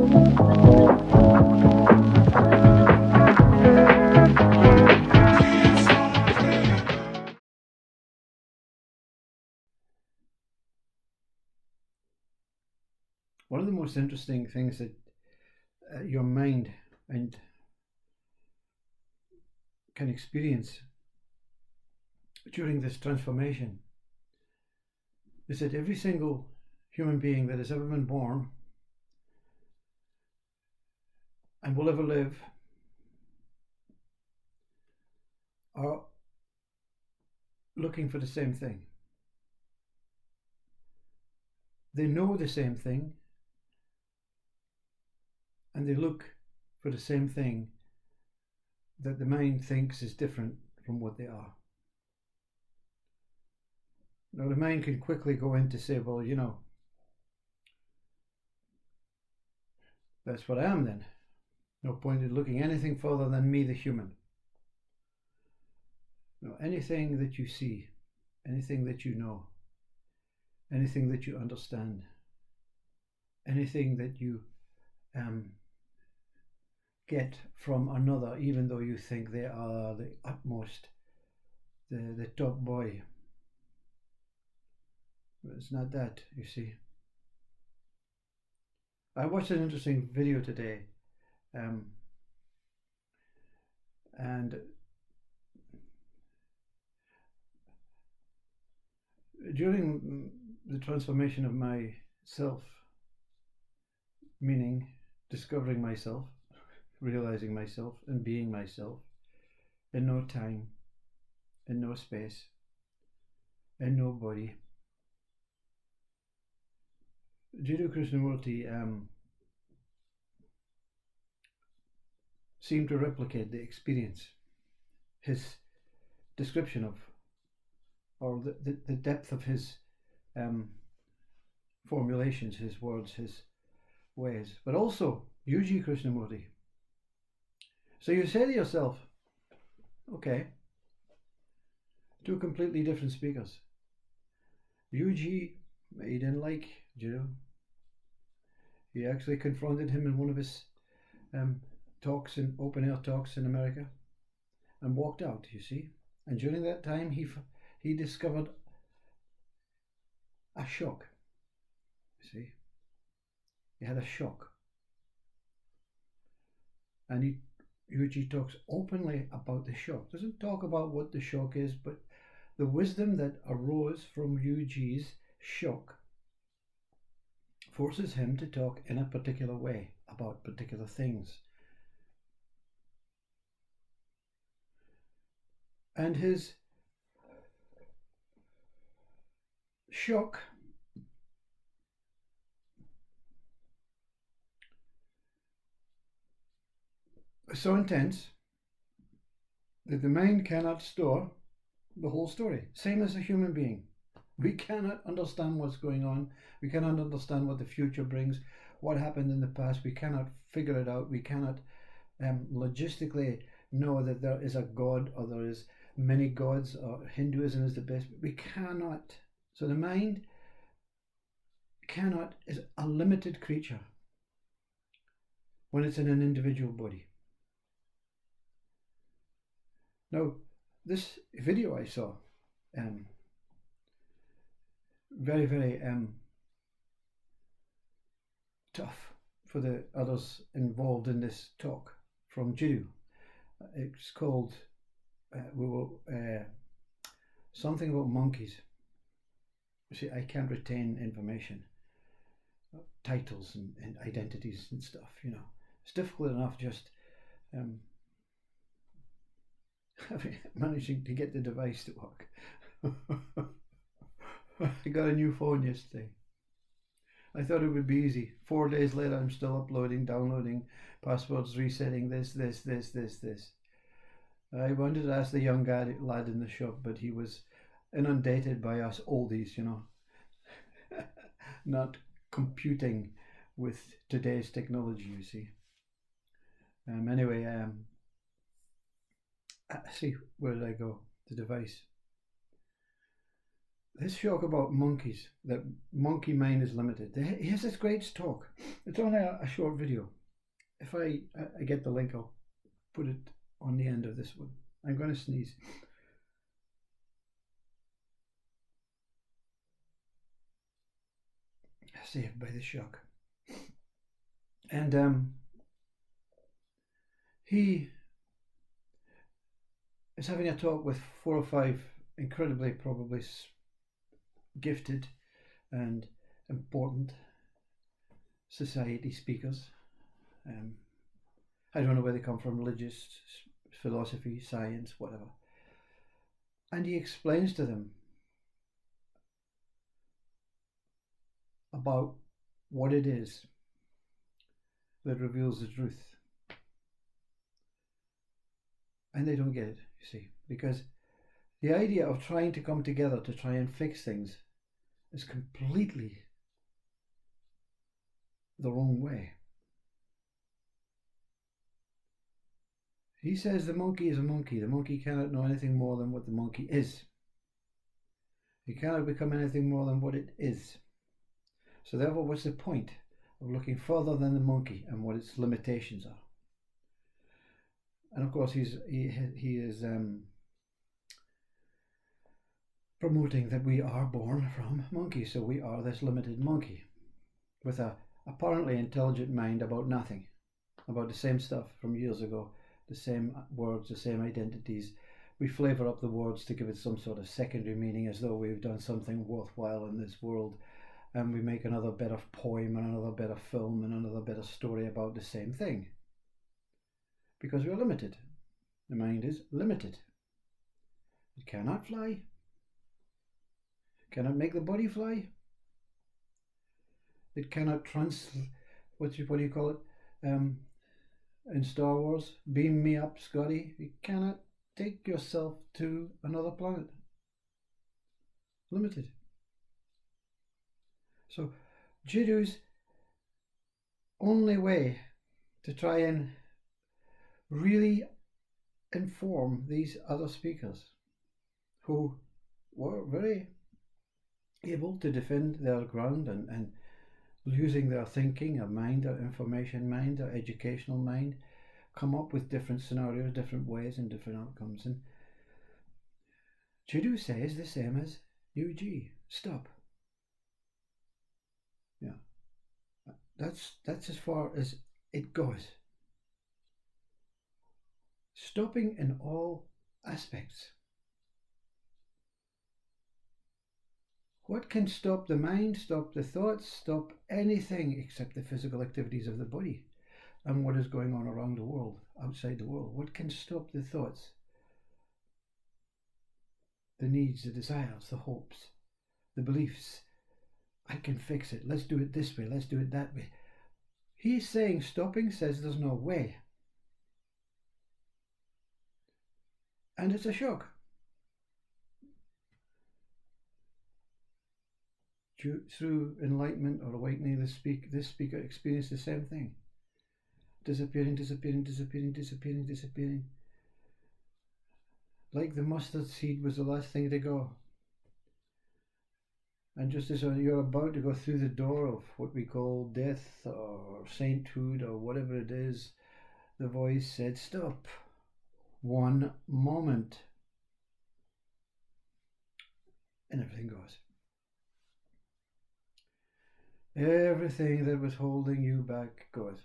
One of the most interesting things that your mind and can experience during this transformation is that every single human being that has ever been born and will ever live are looking for the same thing. They know the same thing and they look for the same thing that the mind thinks is different from what they are. Now, the mind can quickly go in to say, well, that's what I am then. No point in looking anything further than me, the human. No, anything that you see, anything that you know, anything that you understand, anything that you get from another, even though you think they are the utmost, the top boy. But it's not that, you see. I watched an interesting video today, and during the transformation of myself, meaning discovering myself, realizing myself and being myself in no time, in no space, in no body, Jiddu Krishnamurti seemed to replicate the experience. His description of, or the depth of his formulations, his words, his ways, but also Yuji Krishnamurti. So you say to yourself, okay, two completely different speakers. Yuji, he didn't like Jiddu. He actually confronted him in one of his talks, in open air talks in America, and walked out, you see. And during that time he discovered a shock, you see. He had a shock. And Yuji talks openly about the shock. Doesn't talk about what the shock is, but the wisdom that arose from Yuji's shock forces him to talk in a particular way about particular things. And his shock was so intense that the mind cannot store the whole story. Same as a human being. We cannot understand what's going on. We cannot understand what the future brings, what happened in the past. We cannot figure it out. We cannot logistically know that there is a God or there is many gods or Hinduism is the best. We cannot. So the mind is a limited creature when it's in an individual body. Now, this video I saw, very, very tough for the others involved in this talk from Jiddu. It's called something about monkeys. You see, I can't retain information, titles and identities and stuff, It's difficult enough just managing to get the device to work. I got a new phone yesterday. I thought it would be easy. 4 days later, I'm still uploading, downloading, passwords, resetting this. I wanted to ask the young lad in the shop, but he was inundated by us oldies, not computing with today's technology, you see. Anyway, see, where did I go? The device. this shock about monkeys, that monkey mind is limited. He has this great talk. It's only a short video. If I get the link, I'll put it on the end of this one. I'm going to sneeze. Saved by the shock. And he is having a talk with 4 or 5 incredibly, probably gifted and important society speakers. I don't know where they come from, religious, philosophy, science, whatever. And he explains to them about what it is that reveals the truth. And they don't get it, you see, because the idea of trying to come together to try and fix things is completely the wrong way. He says the monkey is a monkey. The monkey cannot know anything more than what the monkey is. It cannot become anything more than what it is. So therefore, what's the point of looking further than the monkey and what its limitations are? And of course, he is promoting that we are born from monkeys, so we are this limited monkey with a apparently intelligent mind about nothing, about the same stuff from years ago, the same words, the same identities. We flavour up the words to give it some sort of secondary meaning, as though we've done something worthwhile in this world, and we make another bit of poem and another bit of film and another bit of story about the same thing. Because we are limited. The mind is limited. It cannot fly. Cannot make the body fly. It cannot what do you call it? In Star Wars, beam me up, Scotty. You cannot take yourself to another planet. Limited. So, Jiddu's only way to try and really inform these other speakers who were very able to defend their ground and using their thinking, their mind, their information mind, their educational mind, come up with different scenarios, different ways and different outcomes. And Jiddu says the same as UG. Stop. Yeah. That's as far as it goes. Stopping in all aspects. What can stop the mind, stop the thoughts, stop anything except the physical activities of the body and what is going on around the world, outside the world? What can stop the thoughts, the needs, the desires, the hopes, the beliefs? I can fix it. Let's do it this way. Let's do it that way. He's saying stopping says there's no way. And it's a shock. Through enlightenment or awakening, this speaker experienced the same thing. Disappearing, disappearing, disappearing, disappearing, disappearing. Like the mustard seed was the last thing to go. And just as you're about to go through the door of what we call death or sainthood or whatever it is, the voice said, stop. One moment. And everything goes. Everything that was holding you back goes.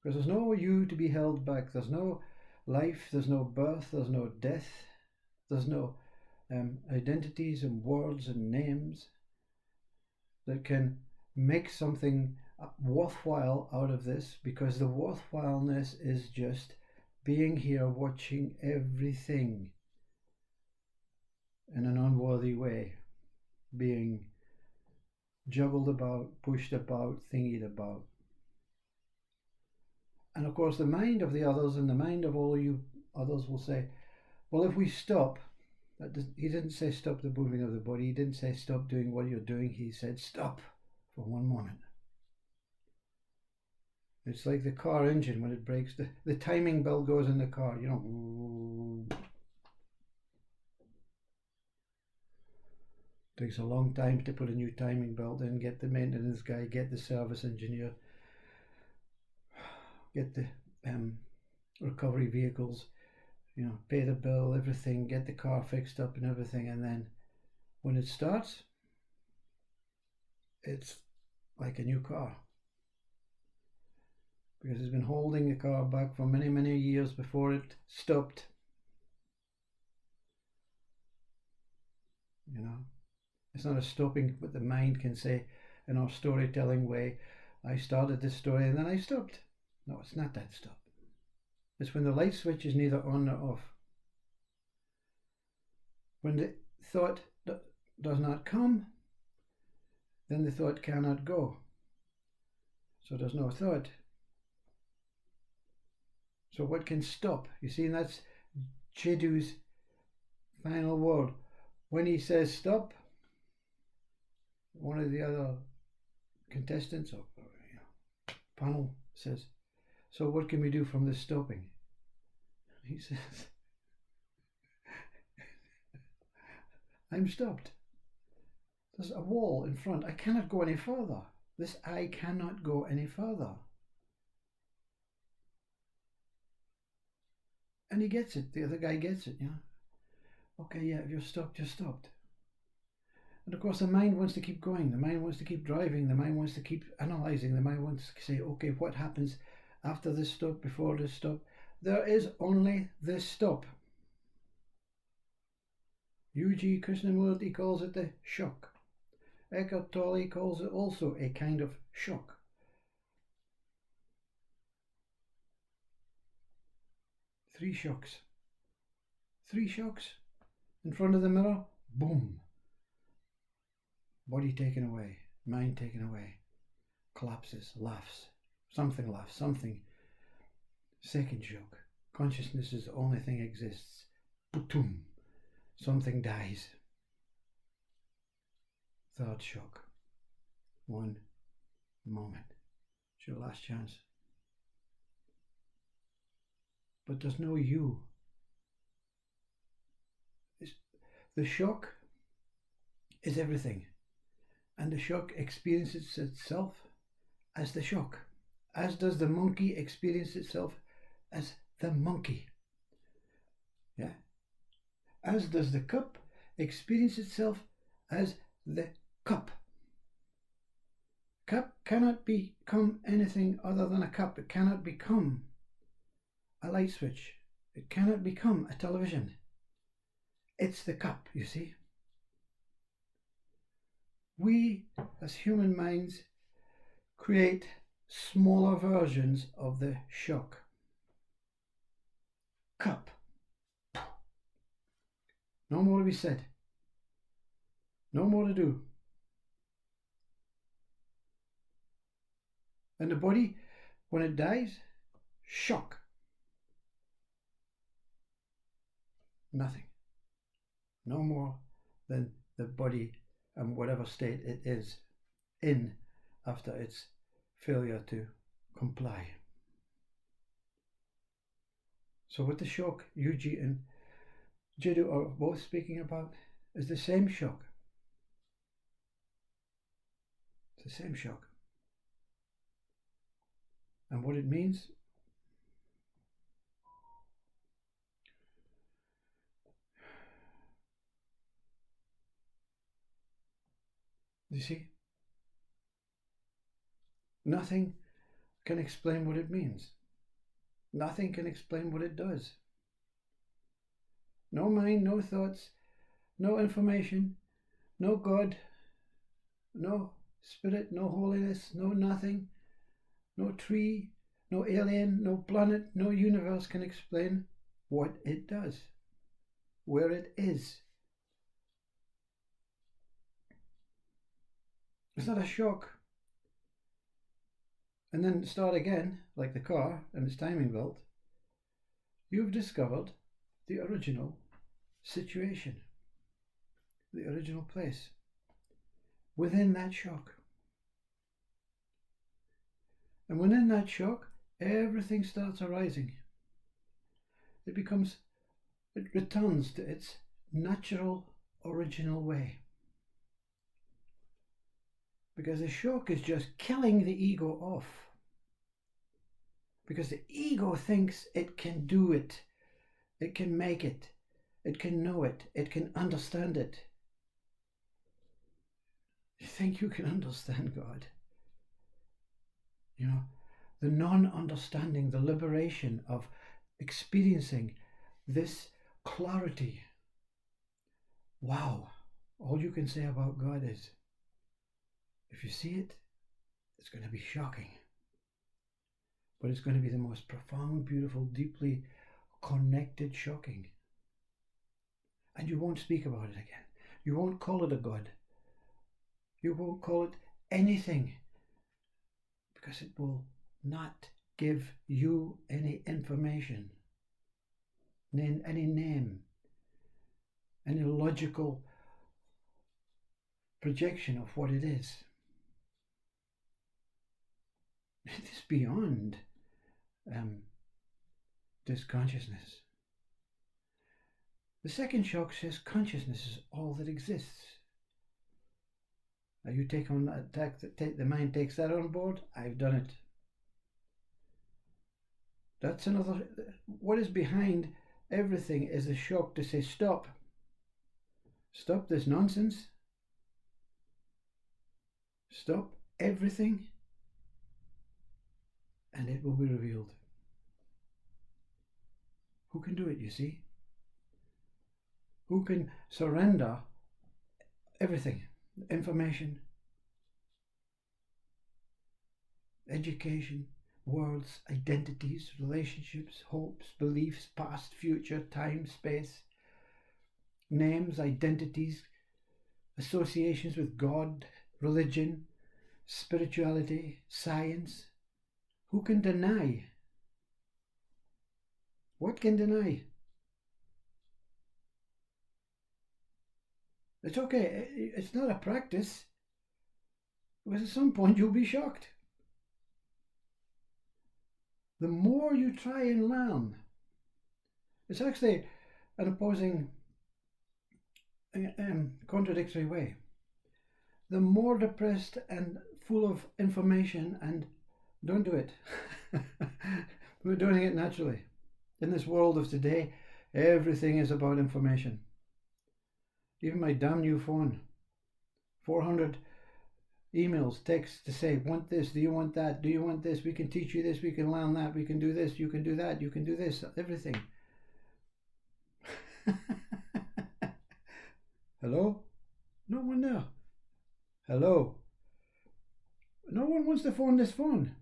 Because there's no you to be held back. There's no life, there's no birth, there's no death, there's no identities and words and names that can make something worthwhile out of this, because the worthwhileness is just being here watching everything in an unworthy way, being juggled about, pushed about, thingied about. And of course the mind of the others and the mind of all you others will say, well, if we stop, he didn't say stop the moving of the body, he didn't say stop doing what you're doing, he said stop for one moment. It's like the car engine when it breaks, the timing bell goes in the car, you know. Takes a long time to put a new timing belt in, get the maintenance guy, get the service engineer, get the recovery vehicles, pay the bill, everything, get the car fixed up and everything, and then when it starts, it's like a new car. Because it's been holding the car back for many, many years before it stopped. It's not a stopping, but the mind can say in our storytelling way, I started this story and then I stopped. No, it's not that stop. It's when the light switch is neither on nor off. When the thought does not come, then the thought cannot go. So there's no thought. So what can stop? You see, and that's Jiddu's final word. When he says stop, one of the other contestants or panel says, so what can we do from this stopping? He says, I'm stopped. There's a wall in front. I cannot go any further. This I cannot go any further. And he gets it. The other guy gets it, Okay, yeah, if you're stopped, you're stopped. And of course, the mind wants to keep going. The mind wants to keep driving. The mind wants to keep analysing. The mind wants to say, okay, what happens after this stop, before this stop? There is only this stop. U.G. Krishnamurti calls it the shock. Eckhart Tolle calls it also a kind of shock. Three shocks. In front of the mirror, boom. Body taken away, mind taken away, collapses, laughs. Something laughs, something. Second shock. Consciousness is the only thing exists. Boom. Something dies. Third shock. One moment. It's your last chance. But there's no you. The shock is everything. And the shock experiences itself as the shock. As does the monkey experience itself as the monkey. Yeah? As does the cup experience itself as the cup. Cup cannot become anything other than a cup. It cannot become a light switch. It cannot become a television. It's the cup, you see. We, as human minds, create smaller versions of the shock. Cup. No more to be said. No more to do. And the body, when it dies, shock. Nothing. No more than the body and whatever state it is in after its failure to comply. So what the shock Yuji and Jiddu are both speaking about is the same shock. It's the same shock. And what it means, you see, nothing can explain what it means. Nothing can explain what it does. No mind, no thoughts, no information, no God, no spirit, no holiness, no nothing, no tree, no alien, no planet, no universe can explain what it does, where it is. It's not a shock. And then start again, like the car and its timing belt. You've discovered the original situation, the original place, within that shock. And within that shock, everything starts arising. It returns to its natural, original way. Because the shock is just killing the ego off. Because the ego thinks it can do it. It can make it. It can know it. It can understand it. You think you can understand God? You know, the non-understanding, the liberation of experiencing this clarity. Wow. All you can say about God is, if you see it, it's going to be shocking. But it's going to be the most profound, beautiful, deeply connected shocking. And you won't speak about it again. You won't call it a God. You won't call it anything. Because it will not give you any information, any name, any logical projection of what it is. It is beyond this consciousness. The second shock says consciousness is all that exists. Now you take on that, the mind takes that on board. I've done it. That's another. What is behind everything is a shock to say stop. Stop this nonsense. Stop everything, and it will be revealed. Who can do it, you see? Who can surrender everything? Information, education, words, identities, relationships, hopes, beliefs, past, future, time, space, names, identities, associations with God, religion, spirituality, science. Who can deny? What can deny? It's okay. It's not a practice. Because at some point you'll be shocked. The more you try and learn, it's actually an opposing, contradictory way. The more depressed and full of information, and don't do it. We're doing it naturally. In this world of today, everything is about information. Even my damn new phone, 400 emails, texts to say, want this, do you want that, do you want this, we can teach you this, we can learn that, we can do this, you can do that, you can do this, everything. Hello? No one there. Hello? No one wants to phone this phone.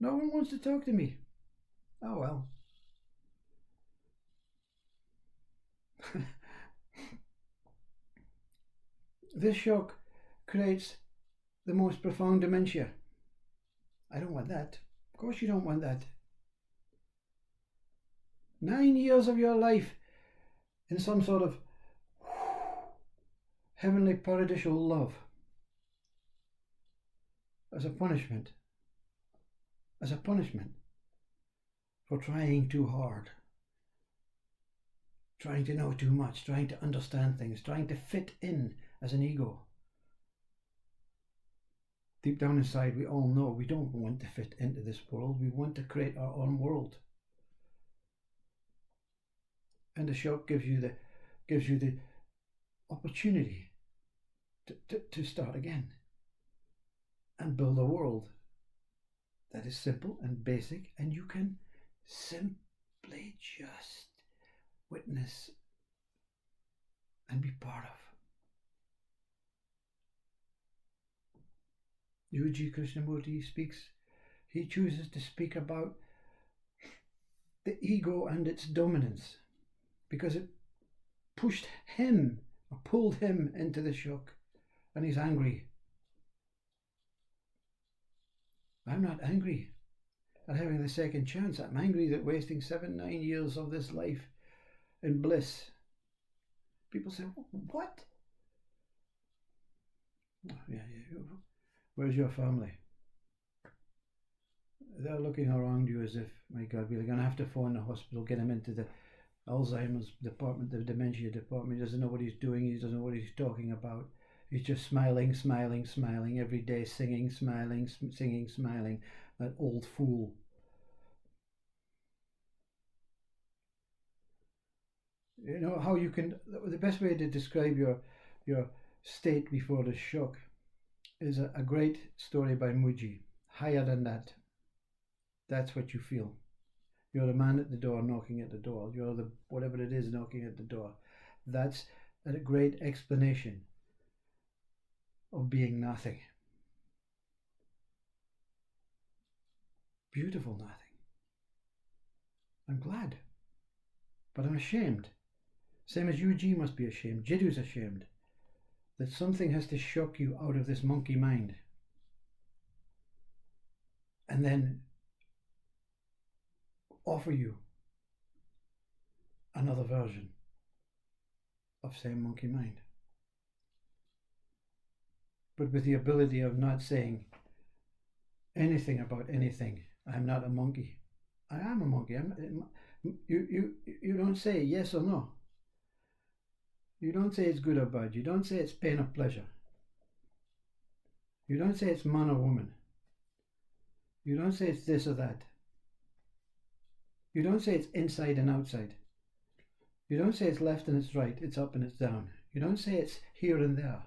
No one wants to talk to me. Oh well. This shock creates the most profound dementia. I don't want that. Of course you don't want that. 9 years of your life in some sort of heavenly paradisial love as a punishment. As a punishment for trying too hard. Trying to know too much, trying to understand things, trying to fit in as an ego. Deep down inside, we all know we don't want to fit into this world. We want to create our own world. And the shock gives you the opportunity to start again and build a world that is simple and basic, and you can simply just witness and be part of. Yuji Krishnamurti speaks, he chooses to speak about the ego and its dominance because it pushed him or pulled him into the shock, and he's angry. I'm not angry at having the second chance. I'm angry that wasting 7-9 years of this life in bliss. People say, what? Oh, yeah. Where's your family? They're looking around you as if, my God, we're going to have to phone the hospital, get him into the Alzheimer's department, the dementia department. He doesn't know what he's doing. He doesn't know what he's talking about. He's just smiling, smiling, smiling every day, singing, smiling, singing, smiling. That old fool. You know how you can. The best way to describe your state before the shock is a great story by Muji. Higher than that. That's what you feel. You're the man at the door knocking at the door. You're the whatever it is knocking at the door. That's a great explanation of being nothing. Beautiful nothing. I'm glad. But I'm ashamed. Same as Yuji must be ashamed. Jiddu's ashamed. That something has to shock you out of this monkey mind. And then offer you another version of same monkey mind. But with the ability of not saying anything about anything. I'm not a monkey. I am a monkey. You don't say yes or no. You don't say it's good or bad. You don't say it's pain or pleasure. You don't say it's man or woman. You don't say it's this or that. You don't say it's inside and outside. You don't say it's left and it's right, it's up and it's down. You don't say it's here and there.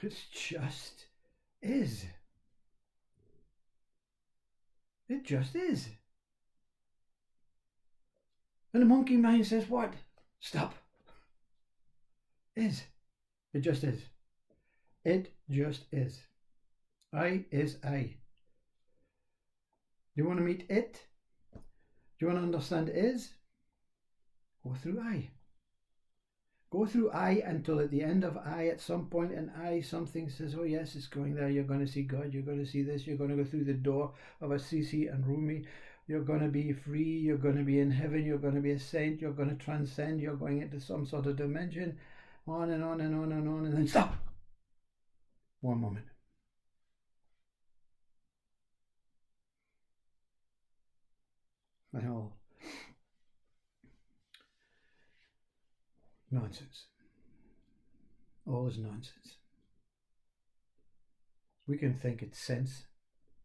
It just is. It just is. And the monkey mind says what? Stop. Is. It just is. It just is. I is I. Do you want to meet it? Do you want to understand is? Go through I. Go through I until at the end of I, at some point in I, something says, oh yes, it's going there. You're going to see God. You're going to see this. You're going to go through the door of Assisi and Rumi. You're going to be free. You're going to be in heaven. You're going to be a saint. You're going to transcend. You're going into some sort of dimension. On and on and on and on. And then stop. One moment. And all nonsense. All is nonsense. We can think it's sense.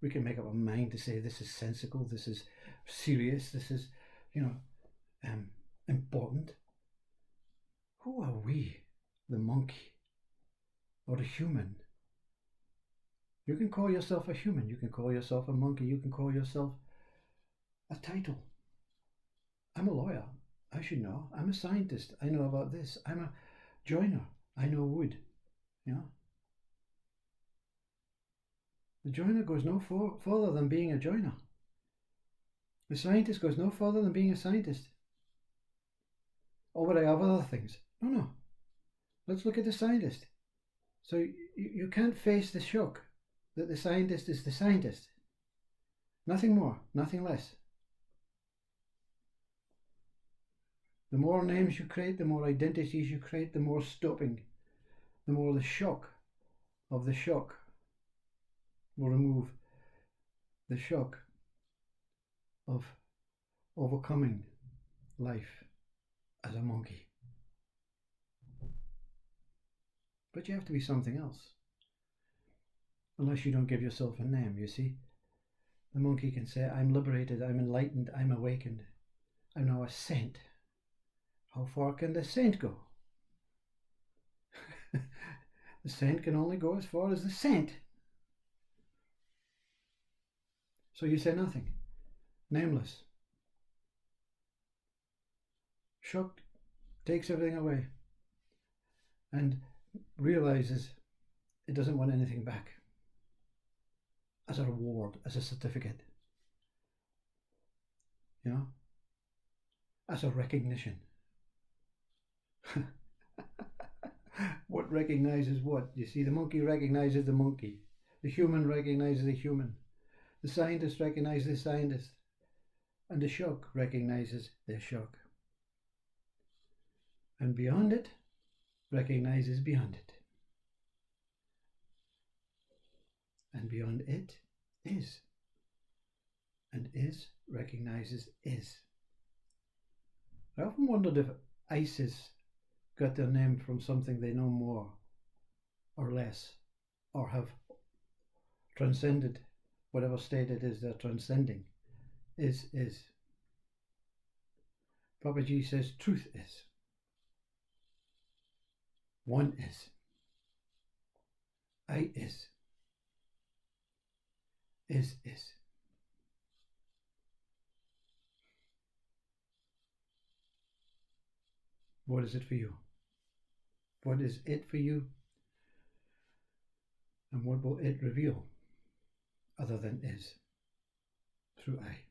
We can make up our mind to say this is sensical, this is serious, this is, important. Who are we? The monkey or the human? You can call yourself a human. You can call yourself a monkey. You can call yourself a title. I'm a lawyer. I should know. I'm a scientist. I know about this. I'm a joiner. I know wood. The joiner goes no further than being a joiner. The scientist goes no further than being a scientist. Or would I have other things? No. Let's look at the scientist. So you can't face the shock that the scientist is the scientist. Nothing more, nothing less. The more names you create, the more identities you create, the more stopping, the more the shock of the shock will remove the shock of overcoming life as a monkey. But you have to be something else. Unless you don't give yourself a name, you see. The monkey can say, I'm liberated, I'm enlightened, I'm awakened. I'm now a saint. How far can the saint go? The saint can only go as far as the saint. So you say nothing. Nameless. Shock takes everything away and realizes it doesn't want anything back. As a reward, as a certificate. As a recognition. What recognizes what? You see, the monkey recognizes the monkey. The human recognizes the human. The scientist recognizes the scientist. And the shock recognizes the shock. And beyond it, recognizes beyond it. And beyond it is. And is recognizes is. I often wondered if ISIS got their name from something they know more or less, or have transcended whatever state it is they're transcending. Is. Papa G says truth is. One is. I is. Is. What is it for you? What is it for you? And what will it reveal other than is through I?